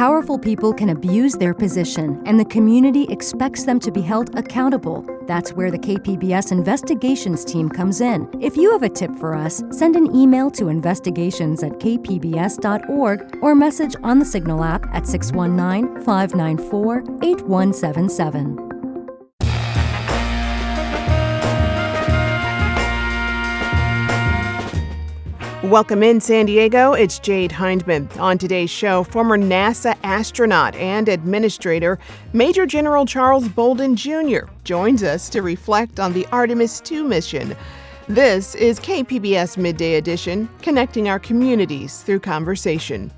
Powerful people can abuse their position, and the community expects them to be held accountable. That's where the KPBS investigations team comes in. If you have a tip for us, send an email to investigations@kpbs.org or message on the Signal app at 619-594-8177. Welcome in, San Diego. It's Jade Hindman. On today's show, former NASA astronaut and administrator Major General Charles Bolden Jr. joins us to reflect on the Artemis II mission. This is KPBS Midday Edition, connecting our communities through conversation.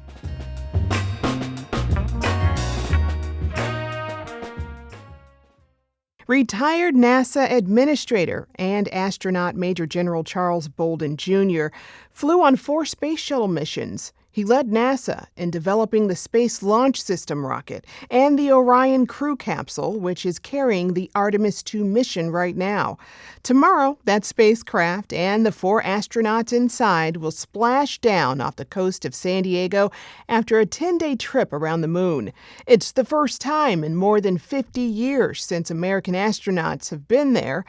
Retired NASA administrator and astronaut Major General Charles Bolden Jr. flew on 4 space shuttle missions. He led NASA in developing the Space Launch System rocket and the Orion crew capsule, which is carrying the Artemis II mission right now. Tomorrow, that spacecraft and the 4 astronauts inside will splash down off the coast of San Diego after a 10-day trip around the moon. It's the first time in more than 50 years since American astronauts have been there.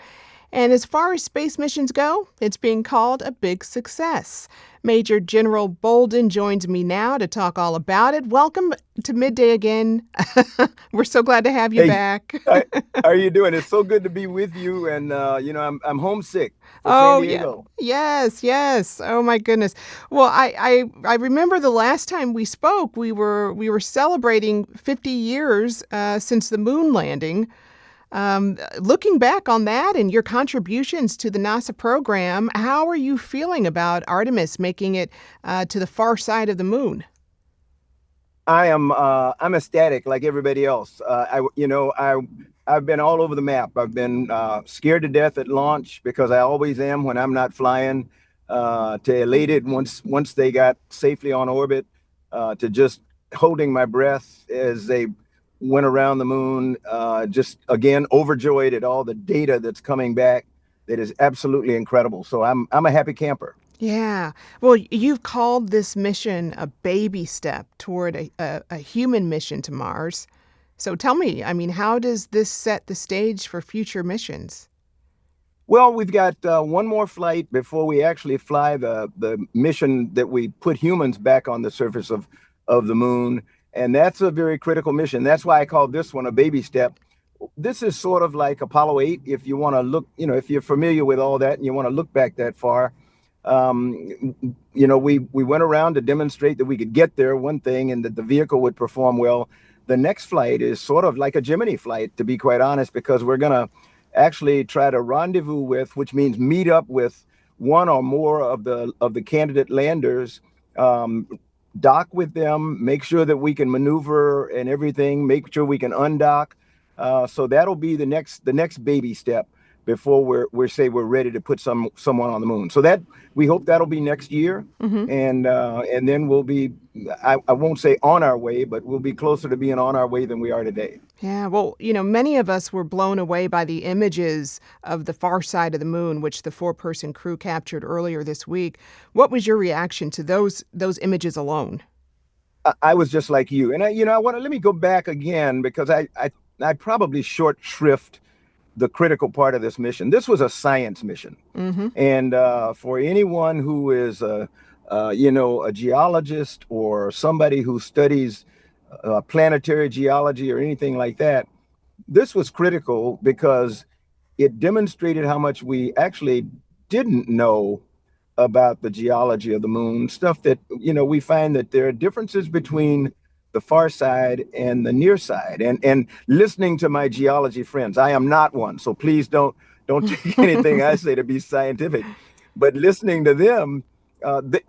And as far as space missions go, it's being called a big success. Major General Bolden joins me now to talk all about it. Welcome to Midday again. We're so glad to have you back. How are you doing? It's so good to be with you. And, I'm homesick for San Diego. Yes. Oh, my goodness. Well, I remember the last time we spoke, we were celebrating 50 years since the moon landing. Looking back on that and your contributions to the NASA program, how are you feeling about Artemis making it to the far side of the moon? I'm ecstatic like everybody else. I've been all over the map. I've been scared to death at launch because I always am when I'm not flying, to elated once they got safely on orbit, to just holding my breath as they went around the moon, just again overjoyed at all the data that's coming back. That is absolutely incredible. So I'm a happy camper. Yeah. Well, you've called this mission a baby step toward a human mission to Mars. So tell me, how does this set the stage for future missions? Well, we've got one more flight before we actually fly the mission that we put humans back on the surface of the moon. And that's a very critical mission. That's why I call this one a baby step. This is sort of like Apollo 8, if you want to look, if you're familiar with all that and you want to look back that far. We went around to demonstrate that we could get there, one thing, and that the vehicle would perform well. The next flight is sort of like a Gemini flight, to be quite honest, because we're going to actually try to rendezvous with, which means meet up with one or more of the candidate landers, dock with them, make sure that we can maneuver and everything, make sure we can undock. So that'll be the next baby step before we're ready to put someone on the moon. So that we hope that'll be next year. Mm-hmm. And then we'll be, I won't say on our way, but we'll be closer to being on our way than we are today. Yeah, well, many of us were blown away by the images of the far side of the moon, which the 4-person crew captured earlier this week. What was your reaction to those images alone? I was just like you. And let me go back again, because I probably short shrift the critical part of this mission. This was a science mission. Mm-hmm. And for anyone who is a geologist or somebody who studies planetary geology or anything like that, this was critical because it demonstrated how much we actually didn't know about the geology of the moon, stuff that, we find that there are differences between the far side and the near side. And listening to my geology friends, I am not one, so please don't take anything I say to be scientific. But listening to them,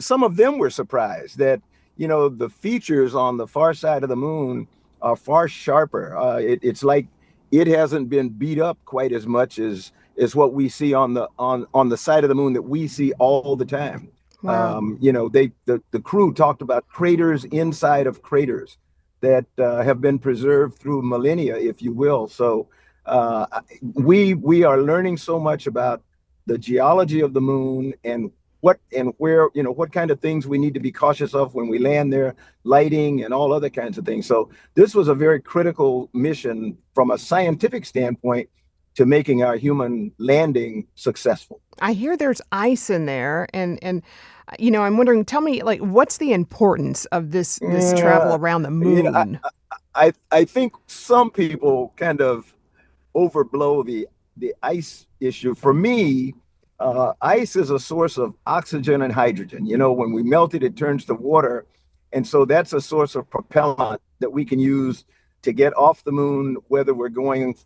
some of them were surprised that, the features on the far side of the moon are far sharper. It's like it hasn't been beat up quite as much as what we see on the side of the moon that we see all the time. Wow. The crew talked about craters inside of craters that have been preserved through millennia, if you will. So we are learning so much about the geology of the moon and what and where, what kind of things we need to be cautious of when we land there, lighting and all other kinds of things. So this was a very critical mission from a scientific standpoint to making our human landing successful. I hear there's ice in there, and I'm wondering. Tell me, like, what's the importance of this travel Yeah, around the you know, moon? I think some people kind of overblow the ice issue. For me, ice is a source of oxygen and hydrogen. When we melt it, it turns to water, and so that's a source of propellant that we can use to get off the moon, whether we're going,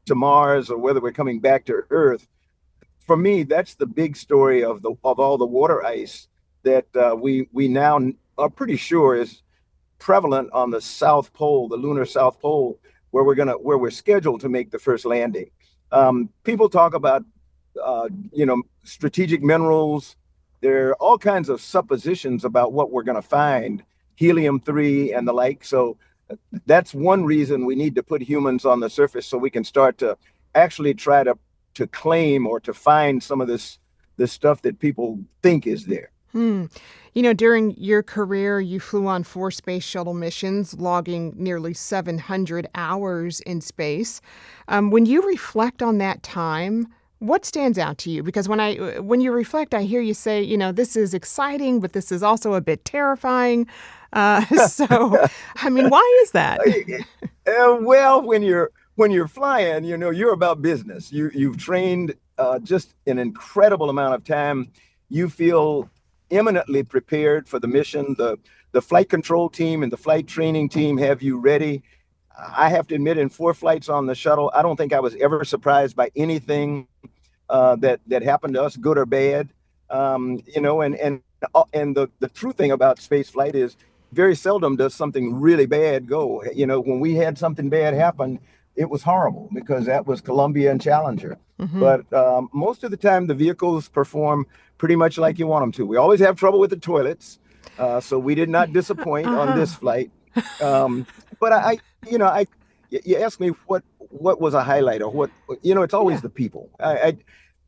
to Mars or whether we're coming back to Earth. For me, that's the big story of all the water ice that we now are pretty sure is prevalent on the South Pole, the lunar South Pole, where we're scheduled to make the first landing. People talk about strategic minerals. There are all kinds of suppositions about what we're going to find, helium-3 and the like. So that's one reason we need to put humans on the surface so we can start to actually try to claim or to find some of this stuff that people think is there. During your career, you flew on 4 space shuttle missions, logging nearly 700 hours in space. When you reflect on that time, what stands out to you? Because when you reflect, I hear you say, this is exciting, but this is also a bit terrifying. So, I mean, why is that? Well, when you're flying, you're about business. You've trained just an incredible amount of time. You feel eminently prepared for the mission. The flight control team and the flight training team have you ready. I have to admit, in 4 flights on the shuttle, I don't think I was ever surprised by anything that happened to us, good or bad. And the true thing about space flight is very seldom does something really bad go. When we had something bad happen, it was horrible because that was Columbia and Challenger. Mm-hmm. But most of the time, the vehicles perform pretty much like you want them to. We always have trouble with the toilets, so we did not disappoint on this flight. But you ask me what was a highlight or what, it's always the people.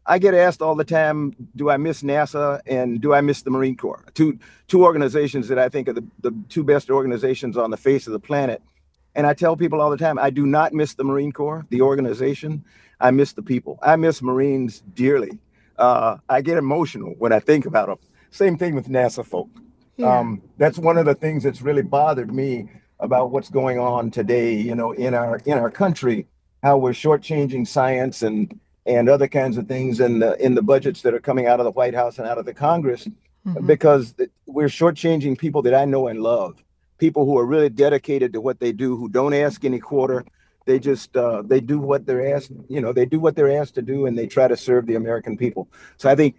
I get asked all the time, do I miss NASA and do I miss the Marine Corps? Two organizations that I think are the 2 best organizations on the face of the planet. And I tell people all the time, I do not miss the Marine Corps, the organization. I miss the people. I miss Marines dearly. I get emotional when I think about them. Same thing with NASA folk. Yeah. That's one of the things that's really bothered me about what's going on today, in our country, how we're shortchanging science and other kinds of things in the budgets that are coming out of the White House and out of the Congress, because we're shortchanging people that I know and love, people who are really dedicated to what they do, who don't ask any quarter. They just they do what they're asked. They do what they're asked to do, and they try to serve the American people. So I think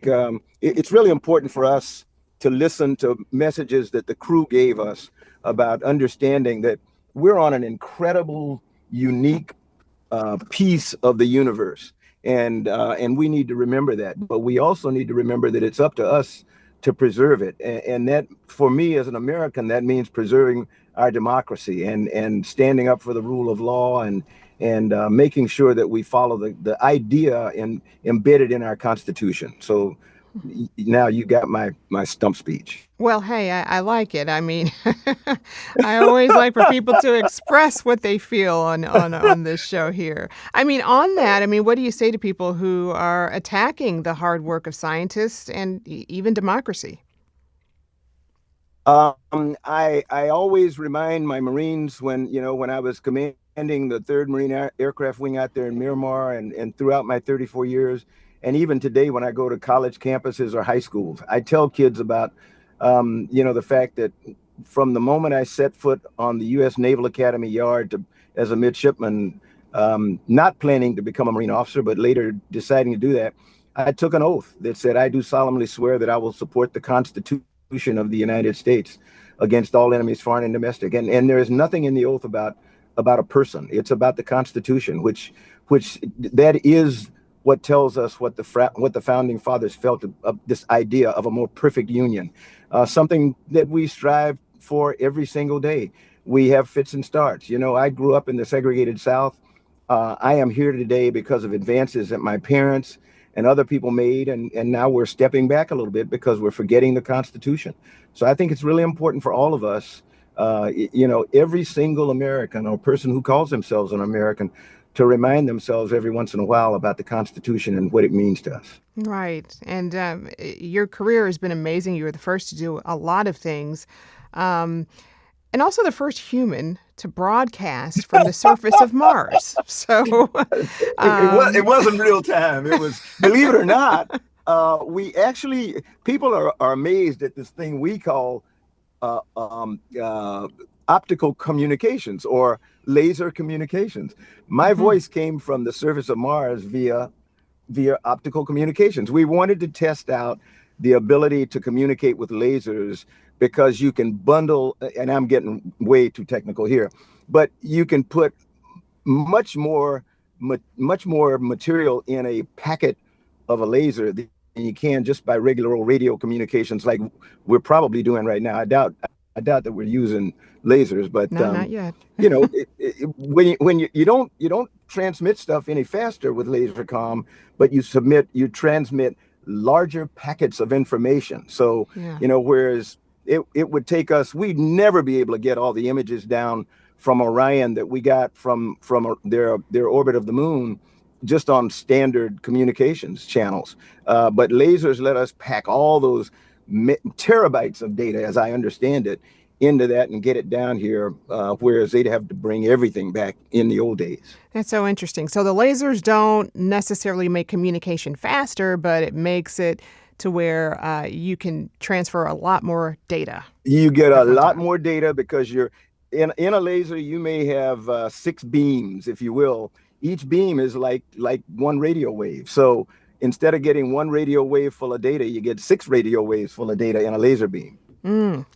it's really important for us to listen to messages that the crew gave us about understanding that we're on an incredible, unique piece of the universe, and we need to remember that. But we also need to remember that it's up to us to preserve it, and that, for me as an American, that means preserving our democracy and standing up for the rule of law and making sure that we follow the idea embedded in our Constitution. So now you got my stump speech. Well, hey, I like it. I mean, I always like for people to express what they feel on this show here. I mean, on that, what do you say to people who are attacking the hard work of scientists and even democracy? I always remind my Marines when I was commanding the 3rd Marine Aircraft Wing out there in Miramar and throughout my 34 years, and even today when I go to college campuses or high schools, I tell kids about the fact that from the moment I set foot on the U.S. Naval Academy yard as a midshipman, not planning to become a Marine officer, but later deciding to do that, I took an oath that said, I do solemnly swear that I will support the Constitution of the United States against all enemies, foreign and domestic. And there is nothing in the oath about a person. It's about the Constitution, which that is what tells us what the founding fathers felt of this idea of a more perfect union, something that we strive for every single day. We have fits and starts. I grew up in the segregated South. I am here today because of advances that my parents and other people made, and now we're stepping back a little bit because we're forgetting the Constitution. So I think it's really important for all of us, every single American or person who calls themselves an American, to remind themselves every once in a while about the Constitution and what it means to us. Right. And your career has been amazing. You were the first to do a lot of things. Um, and also the first human to broadcast from the surface of Mars. So, It wasn't real time. It was, believe it or not, we actually, people are amazed at this thing we call uh, um, uh, optical communications or laser communications. My mhm. voice came from the surface of Mars via optical communications. We wanted to test out the ability to communicate with lasers because you can bundle, and I'm getting way too technical here, but you can put much more much more material in a packet of a laser than you can just by regular old radio communications like we're probably doing right now. I doubt that we're using lasers, but No, not yet. when you don't transmit stuff any faster with laser comm, but you transmit larger packets of information. So Yeah. whereas it would take us, we'd never be able to get all the images down from Orion that we got from their orbit of the moon just on standard communications channels. But lasers let us pack all those terabytes of data, as I understand it, into that and get it down here, whereas they'd have to bring everything back in the old days. That's so interesting. So the lasers don't necessarily make communication faster, but it makes it to where you can transfer a lot more data You get a at one lot time. more data because you're in a laser. You may have 6 beams, if you will. Each beam is like one radio wave. So instead of getting one radio wave full of data, you get 6 radio waves full of data in a laser beam.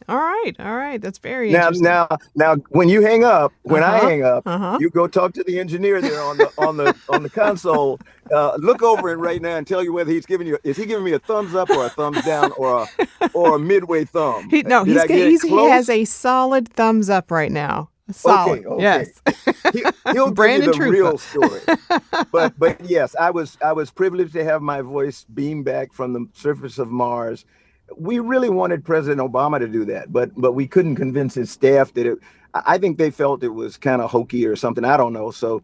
All right. All right. That's very Now, interesting. now, now, when I Uh-huh. hang up, Uh-huh. you go talk to the engineer there on the console. Look over it right now and tell you whether is he giving me a thumbs up or a thumbs down or a midway thumb? He no, Did I get it he has close? a solid thumbs up right now. Solid. Okay, okay. Yes. He'll give you Brandon the Trufa. real story. But yes, I was privileged to have my voice beamed back from the surface of Mars. We really wanted President Obama to do that, but we couldn't convince his staff that it. I think they felt it was kind of hokey or something. I don't know. So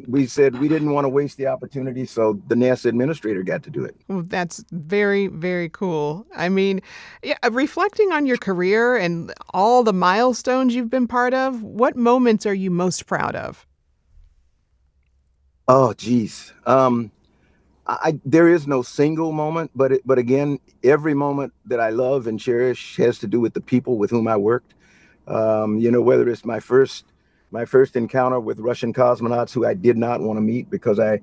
we said we didn't want to waste the opportunity, so the NASA administrator got to do it. Well, that's very, very cool. I mean, yeah, reflecting on your career and all the milestones you've been part of, what moments are you most proud of? Oh, geez. There is no single moment, but again, every moment that I love and cherish has to do with the people with whom I worked. Whether it's my first encounter with Russian cosmonauts who I did not want to meet because I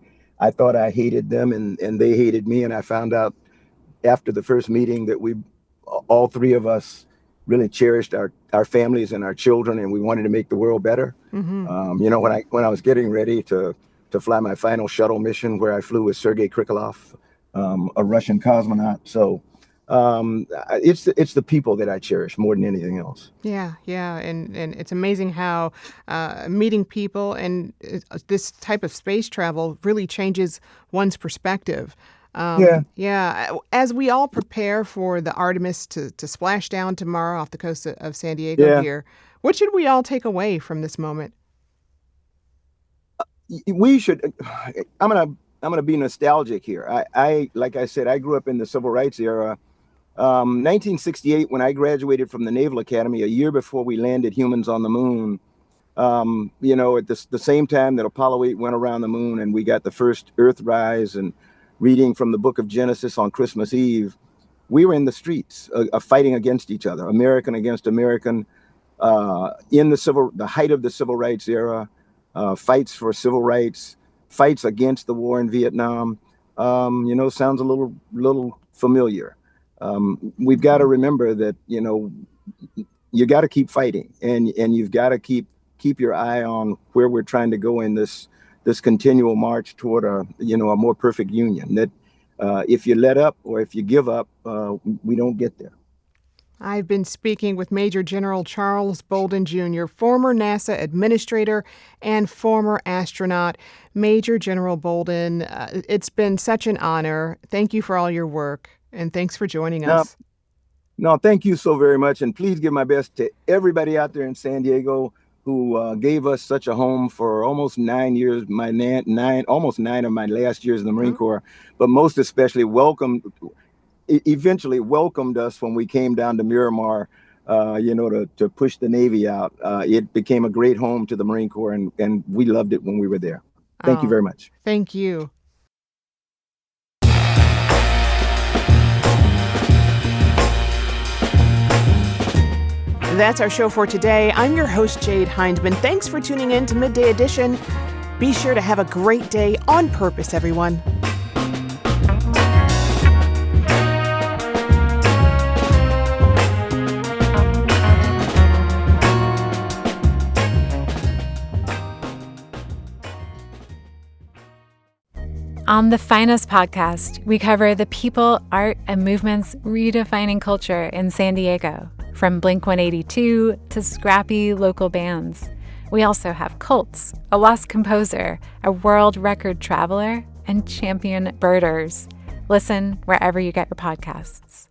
thought I hated them and they hated me, and I found out after the first meeting that we all three of us really cherished our families and our children, and we wanted to make the world better. Hmm. When I was getting ready to fly my final shuttle mission, where I flew with Sergei Krikalev, a Russian cosmonaut. So it's the people that I cherish more than anything else. Yeah, yeah, and it's amazing how meeting people and this type of space travel really changes one's perspective. Yeah. Yeah, as we all prepare for the Artemis to splash down tomorrow off the coast of San Diego Yeah. here, what should we all take away from this moment? We should. I'm gonna be nostalgic here. I like I said, I grew up in the civil rights era. 1968, when I graduated from the Naval Academy, a year before we landed humans on the moon. At the same time that Apollo 8 went around the moon, and we got the first Earthrise and reading from the Book of Genesis on Christmas Eve, we were in the streets, fighting against each other, American against American, in the height of the civil rights era, fights for civil rights, fights against the war in Vietnam. Sounds a little familiar. We've got to Hmm. remember that you got to keep fighting, and you've got to keep your eye on where we're trying to go in this continual march toward a more perfect union. That if you let up or if you give up, we don't get there. I've been speaking with Major General Charles Bolden Jr., former NASA administrator and former astronaut. Major General Bolden, it's been such an honor. Thank you for all your work, and thanks for joining No, us. no, thank you so very much. And please give my best to everybody out there in San Diego who gave us such a home for almost 9 years, almost 9 of my last years in the Marine Corps, but most especially eventually welcomed us when we came down to Miramar, to push the Navy out. It became a great home to the Marine Corps, and we loved it when we were there. Thank you very much. Thank you. That's our show for today. I'm your host, Jade Hindman. Thanks for tuning in to Midday Edition. Be sure to have a great day on purpose, everyone. On the Finest podcast, we cover the people, art, and movements redefining culture in San Diego, from Blink-182 to scrappy local bands. We also have cults, a lost composer, a world record traveler, and champion birders. Listen wherever you get your podcasts.